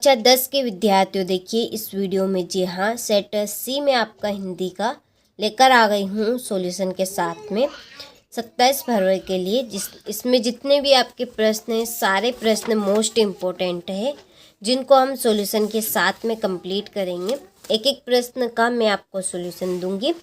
कक्षा 10 के विद्यार्थियों, देखिए इस वीडियो में जी हाँ सेट सी में आपका हिंदी का लेकर आ गई हूँ सॉल्यूशन के साथ में 27 फरवरी के लिए। इसमें जितने भी आपके प्रश्न हैं सारे प्रश्न मोस्ट इम्पोर्टेंट है, जिनको हम सॉल्यूशन के साथ में कंप्लीट करेंगे। एक एक प्रश्न का मैं आपको सॉल्यूशन दूंगी।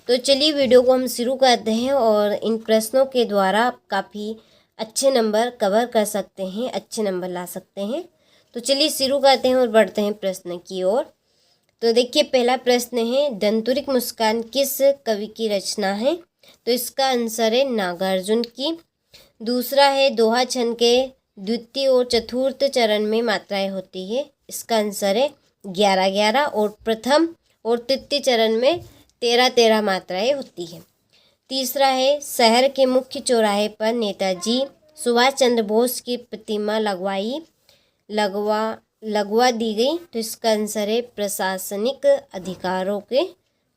तो चलिए वीडियो को हम शुरू करते हैं और इन प्रश्नों के द्वारा आप काफ़ी अच्छे नंबर कवर कर सकते हैं, अच्छे नंबर ला सकते हैं। तो चलिए शुरू करते हैं और बढ़ते हैं प्रश्न की ओर। तो देखिए पहला प्रश्न है, दंतुरिक मुस्कान किस कवि की रचना है? तो इसका आंसर है नागार्जुन की। दूसरा है, दोहा छंद के द्वितीय और चतुर्थ चरण में मात्राएं होती है। इसका आंसर है 11-11 और प्रथम और तृतीय चरण में 13-13 मात्राएं होती है। तीसरा है, शहर के मुख्य चौराहे पर नेताजी सुभाष चंद्र बोस की प्रतिमा लगवा दी गई। तो इसका आंसर है प्रशासनिक अधिकारों के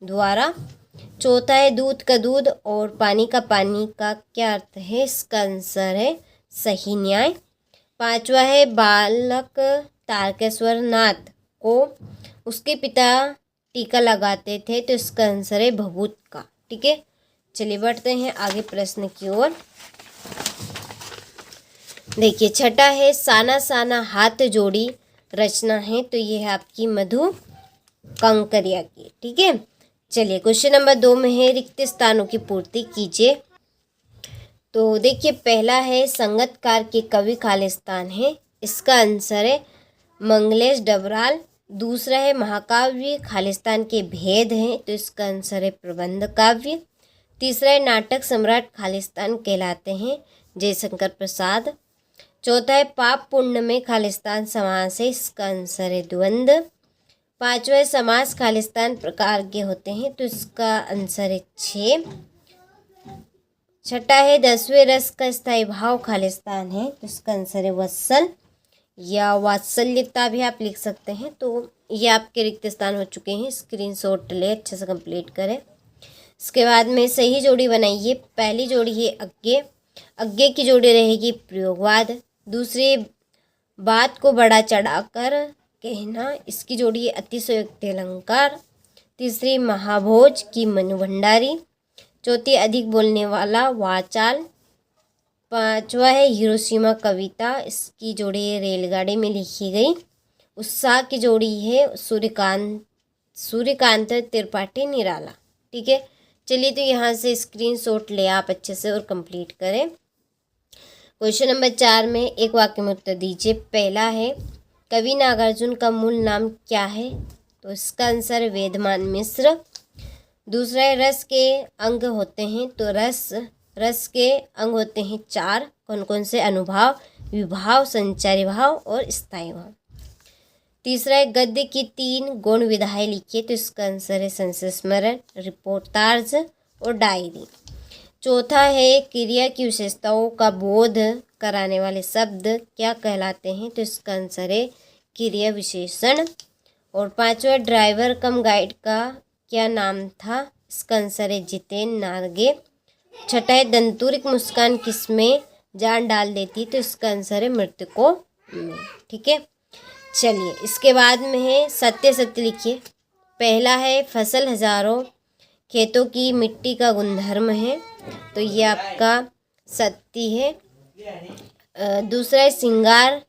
द्वारा। चौथा है, दूध का दूध और पानी का क्या अर्थ है? इसका आंसर है सही न्याय। पांचवा है, बालक तारकेश्वर नाथ को उसके पिता टीका लगाते थे। तो इसका आंसर है भभूत का। ठीक है, चलिए बढ़ते हैं आगे प्रश्न की ओर। देखिए छठा है, साना साना हाथ जोड़ी रचना है। तो ये है आपकी मधु कंकरिया की। ठीक है, चलिए क्वेश्चन नंबर 2 में है, रिक्त स्थानों की पूर्ति कीजिए। तो देखिए पहला है, संगतकार के कवि खालिस्तान है। इसका आंसर है मंगलेश डबराल। दूसरा है, महाकाव्य खालिस्तान के भेद हैं। तो इसका आंसर है प्रबंध काव्य। तीसरा है, नाटक सम्राट खालिस्तान कहलाते हैं, जयशंकर प्रसाद। चौथा है, पाप पुण्य में खालिस्तान समास है। इसका आंसर है द्वंद्व। पांचवा है, समास खालिस्तान प्रकार के होते हैं। तो इसका आंसर है 6। छठा है, 10वें रस का स्थायी भाव खालिस्तान है। तो इसका आंसर है वत्सल या वात्सल्यता भी आप लिख सकते हैं। तो ये आपके रिक्त स्थान हो चुके हैं, स्क्रीनशॉट ले अच्छे से कंप्लीट करें। इसके बाद में सही जोड़ी बनाइए। पहली जोड़ी है अज्ञे, अज्ञे की जोड़ी रहेगी प्रयोगवाद। दूसरी, बात को बड़ा चढ़ाकर कहना, इसकी जोड़ी है अतिशयोक्ति अलंकार। तीसरी, महाभोज की मनु भंडारी। चौथी, अधिक बोलने वाला वाचाल। पांचवा है हिरोशिमा कविता, इसकी जोड़ी है रेलगाड़ी में लिखी गई। उत्साह की जोड़ी है सूर्यकांत त्रिपाठी निराला। ठीक है, चलिए तो यहाँ से स्क्रीनशॉट ले आप अच्छे से और कंप्लीट करें। क्वेश्चन नंबर 4 में एक वाक्य में उत्तर दीजिए। पहला है, कवि नागार्जुन का मूल नाम क्या है? तो इसका आंसर वेदमान मिश्र। दूसरा है, रस के अंग होते हैं। तो रस के अंग होते हैं 4। कौन कौन से? अनुभाव, विभाव, संचारी भाव और स्थायी भाव। तीसरा है, गद्य की 3 गुण विधाएं लिखिए। तो इसका आंसर है संस्मरण, रिपोर्टाज और डायरी। चौथा है, क्रिया की विशेषताओं का बोध कराने वाले शब्द क्या कहलाते हैं? तो इसका आंसर है क्रिया विशेषण। और पांचवा, ड्राइवर कम गाइड का क्या नाम था? इसका आंसर है जितेन नार्गे। छठा है, दंतुरिक मुस्कान किसमें जान डाल देती? तो इसका आंसर है मृतकों में। ठीक है, चलिए इसके बाद में है सत्य सत्य लिखिए। पहला है, फसल हजारों खेतों की मिट्टी का गुणधर्म है। तो ये आपका सत्य है। दूसरा है, श्रृंगार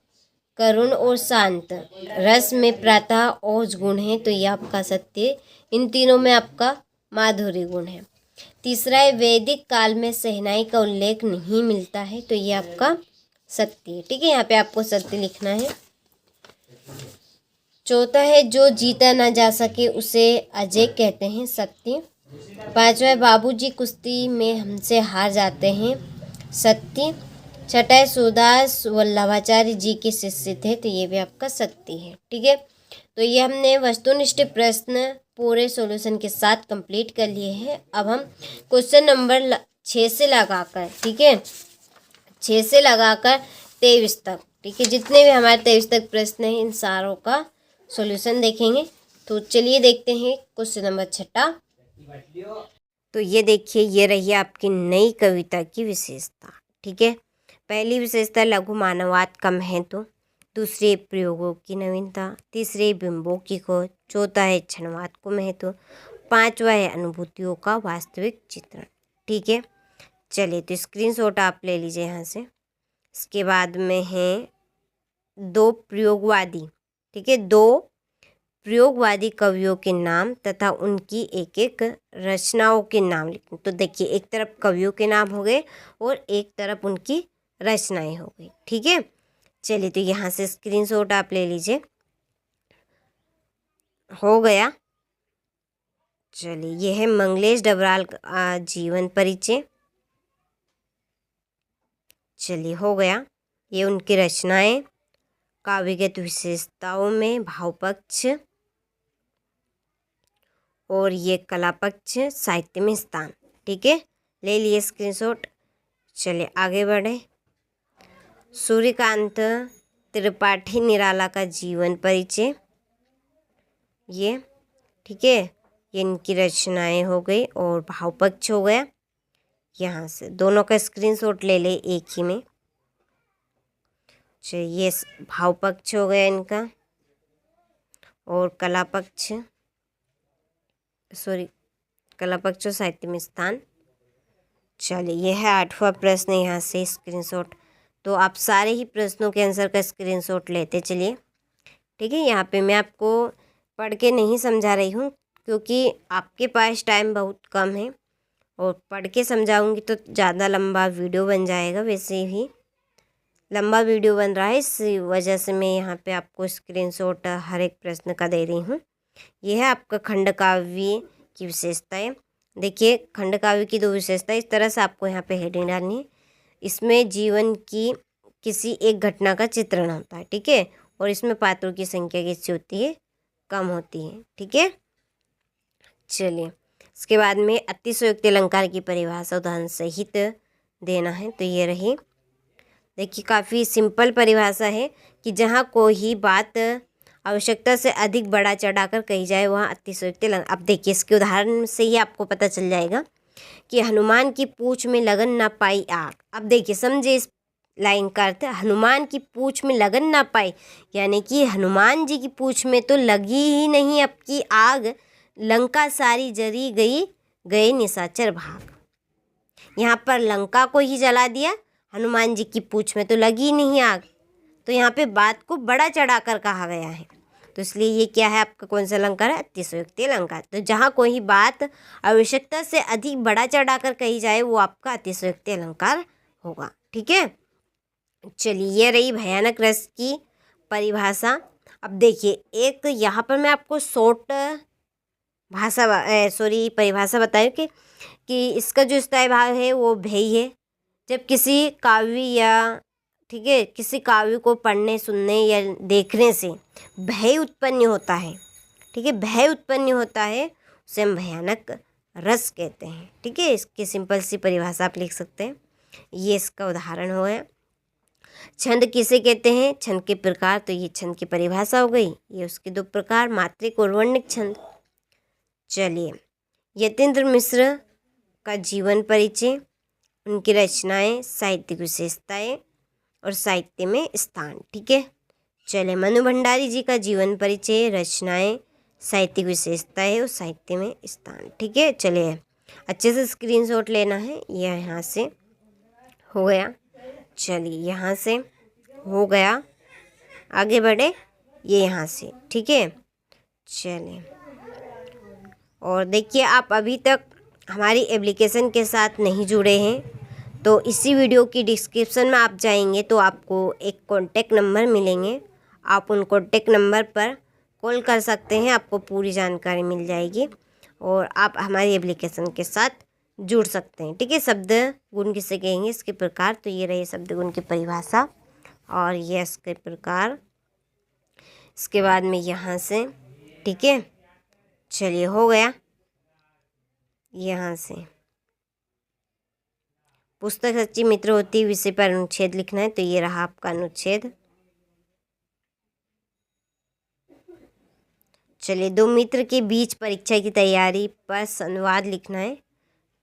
करुण और शांत, रस में प्रातः ओज गुण है। तो ये आपका सत्य। इन तीनों में आपका माधुर्य गुण है। तीसरा है, वैदिक काल में शहनाई का उल्लेख नहीं मिलता है। तो ये आपका सत्य है। ठीक है, यहाँ पे आपको सत्य लिखना है। चौथा है, जो जीता ना जा सके उसे अजय कहते हैं, सत्य। पांचवा है, बाबूजी कुश्ती में हमसे हार जाते हैं, सत्य। छठा है, सूरदास वल्लभाचार्य जी के शिष्य थे। तो ये भी आपका सत्य है। ठीक है, तो ये हमने वस्तुनिष्ठ प्रश्न पूरे सॉल्यूशन के साथ कंप्लीट कर लिए हैं। अब हम क्वेश्चन नंबर 6 से लगाकर, ठीक है, 6 से लगाकर 23 तक, ठीक है, जितने भी हमारे 23 तक प्रश्न हैं इन सारों का सॉल्यूशन देखेंगे। तो चलिए देखते हैं क्वेश्चन नंबर 6। तो ये देखिए, ये रही आपकी नई कविता की विशेषता। ठीक है, पहली विशेषता, लघु मानवात कम है। तो दूसरे प्रयोगों की नवीनता, तीसरे बिंबों की खोज, चौथा है क्षणवाद को महत्व, पांचवा है अनुभूतियों का वास्तविक चित्रण। ठीक है, चलिए तो स्क्रीनशॉट आप ले लीजिए यहाँ से। इसके बाद में है दो प्रयोगवादी, ठीक है, दो प्रयोगवादी कवियों के नाम तथा उनकी एक एक रचनाओं के नाम लिखें। तो देखिए, एक तरफ कवियों के नाम हो गए और एक तरफ उनकी रचनाएं हो गई। ठीक है, चलिए तो यहाँ से स्क्रीनशॉट आप ले लीजिए। हो गया। चलिए, यह है मंगलेश डबराल का जीवन परिचय। चलिए, हो गया। ये उनकी रचनाएं, काव्यगत विशेषताओं में भाव पक्ष और ये कला पक्ष, साहित्य में स्थान। ठीक है, ले लिए स्क्रीनशॉट। चलिए आगे बढ़े। सूर्यकांत त्रिपाठी निराला का जीवन परिचय, ये ठीक है, ये इनकी रचनाएं हो गई और भाव पक्ष हो गया। यहाँ से दोनों का स्क्रीनशॉट ले ले एक ही में। चलिए, ये भाव पक्ष हो गया इनका और कला पक्ष, कला पक्ष और साहित्य में स्थान। चलिए, यह है 8वां प्रश्न। यहाँ से स्क्रीनशॉट, तो आप सारे ही प्रश्नों के आंसर का स्क्रीनशॉट लेते चलिए। ठीक है, यहाँ पे मैं आपको पढ़ के नहीं समझा रही हूँ क्योंकि आपके पास टाइम बहुत कम है और पढ़ के समझाऊंगी तो ज़्यादा लंबा वीडियो बन जाएगा। वैसे ही लंबा वीडियो बन रहा है, इस वजह से मैं यहाँ पे आपको स्क्रीनशॉट हर एक प्रश्न का दे रही हूँ। यह है आपका खंड काव्य की विशेषताएं। देखिए, खंड काव्य की 2 विशेषताएं, इस तरह से आपको यहाँ पे हेडिंग डालनी है। इसमें जीवन की किसी एक घटना का चित्रण होता है। ठीक है, और इसमें पात्रों की संख्या कैसी होती है, कम होती है। ठीक है, चलिए इसके बाद में अतिशयोक्ति अलंकार की परिभाषा उदाहरण सहित देना है। तो ये रही। देखिए, काफ़ी सिंपल परिभाषा है कि जहाँ कोई बात आवश्यकता से अधिक बढ़ा चढ़ाकर कही जाए वहाँ अतिशयोक्ति अलंकार। अब देखिए, इसके उदाहरण से ही आपको पता चल जाएगा कि हनुमान की पूँछ में लगन ना पाई आग। अब देखिए, समझे इस लाइन का अर्थ, हनुमान की पूँछ में लगन ना पाई, यानी कि हनुमान जी की पूँछ में तो लगी ही नहीं अब की आग, लंका सारी जरी गई, गए निशाचर भाग। यहाँ पर लंका को ही जला दिया, हनुमान जी की पूँछ में तो लगी नहीं आग। तो यहाँ पे बात को बड़ा चढ़ाकर कहा गया है, तो इसलिए ये क्या है आपका, कौन सा अलंकार है, अतिशयोक्ति अलंकार। तो जहाँ कोई बात आवश्यकता से अधिक बड़ा चढ़ाकर कही जाए वो आपका अतिशयोक्ति अलंकार होगा। ठीक है, चलिए ये रही भयानक रस की परिभाषा। अब देखिए, एक यहाँ पर मैं आपको शॉर्ट परिभाषा बताई कि इसका जो स्थायी भाव है वो भय है। जब किसी काव्य या ठीक है, किसी काव्य को पढ़ने, सुनने या देखने से भय उत्पन्न होता है, ठीक है, भय उत्पन्न होता है, उसे हम भयानक रस कहते हैं। ठीक है, इसकी सिंपल सी परिभाषा आप लिख सकते हैं। ये इसका उदाहरण हो गया। छंद किसे कहते हैं, छंद के प्रकार, तो ये छंद की परिभाषा हो गई। ये उसके 2 प्रकार, मात्रिक और वर्णिक छंद। चलिए, यतीन्द्र मिश्र का जीवन परिचय, उनकी रचनाएं, साहित्यिक विशेषताएं और साहित्य में स्थान। ठीक है, चलिए मनु भंडारी जी का जीवन परिचय, रचनाएं, साहित्यिक विशेषताएं और साहित्य में स्थान। ठीक है, चलिए अच्छे से स्क्रीनशॉट लेना है। यह यहाँ से हो गया। चलिए, यहाँ से हो गया, आगे बढ़े, ये यहाँ से। ठीक है, चलिए, और देखिए, आप अभी तक हमारी एप्लीकेशन के साथ नहीं जुड़े हैं तो इसी वीडियो की डिस्क्रिप्शन में आप जाएंगे तो आपको एक कॉन्टेक्ट नंबर मिलेंगे, आप उन कॉन्टेक्ट नंबर पर कॉल कर सकते हैं, आपको पूरी जानकारी मिल जाएगी और आप हमारी एप्लीकेशन के साथ जुड़ सकते हैं। ठीक है, शब्द गुण किसे कहेंगे, इसके प्रकार। तो ये रहे शब्द गुण की परिभाषा और ये इसके प्रकार। इसके बाद में यहाँ से, ठीक है, चलिए हो गया। यहाँ से पुस्तक सच्ची मित्र होती विषय पर अनुच्छेद लिखना है। तो ये रहा आपका अनुच्छेद। चलिए, 2 मित्र के बीच परीक्षा की तैयारी पर संवाद लिखना है।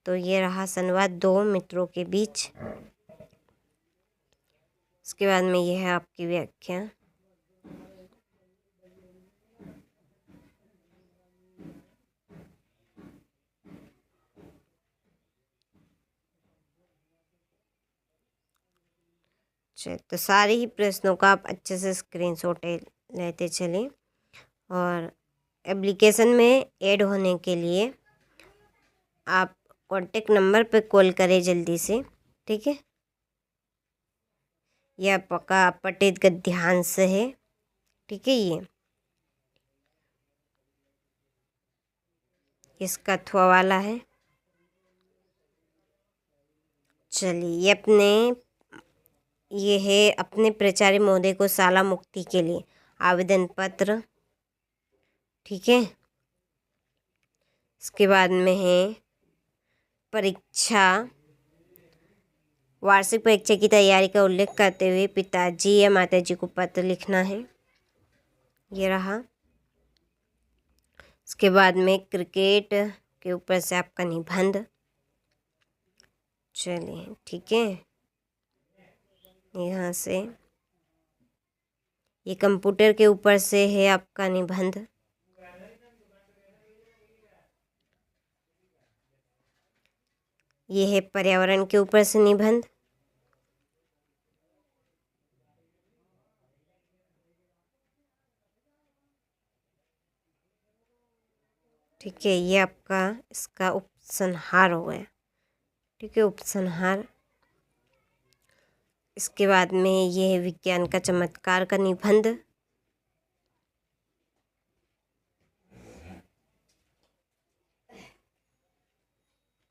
तो ये रहा संवाद 2 मित्रों के बीच। इसके बाद में ये है आपकी व्याख्या। तो सारे ही प्रश्नों का आप अच्छे से स्क्रीनशॉट लेते चलें और एप्लीकेशन में ऐड होने के लिए आप कॉन्टेक्ट नंबर पे कॉल करें जल्दी से, ठीक है। यह आपका पठित गद्यांश है, ठीक है। ये इसका अथवा वाला है। चलिए ये है अपने प्राचार्य महोदय को शाला मुक्ति के लिए आवेदन पत्र, ठीक है। इसके बाद में है परीक्षा, वार्षिक परीक्षा की तैयारी का उल्लेख करते हुए पिताजी या माताजी को पत्र लिखना है, ये रहा। इसके बाद में क्रिकेट के ऊपर से आपका निबंध, चलिए ठीक है। यहाँ से ये कंप्यूटर के ऊपर से है आपका निबंध, ये है पर्यावरण के ऊपर से निबंध, ठीक है। ये आपका इसका उपसंहार हो गया, ठीक है, उपसंहार। इसके बाद में ये है विज्ञान का चमत्कार का निबंध,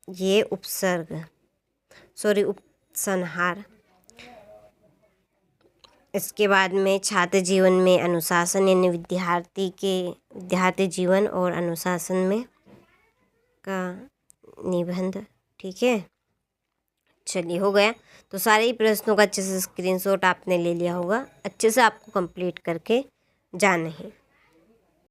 ये उपसंहार। इसके बाद में छात्र जीवन में अनुशासन यानी विद्यार्थी जीवन और अनुशासन में का निबंध, ठीक है। चलिए हो गया। तो सारे ही प्रश्नों का अच्छे से स्क्रीनशॉट आपने ले लिया होगा, अच्छे से आपको कंप्लीट करके जाना है।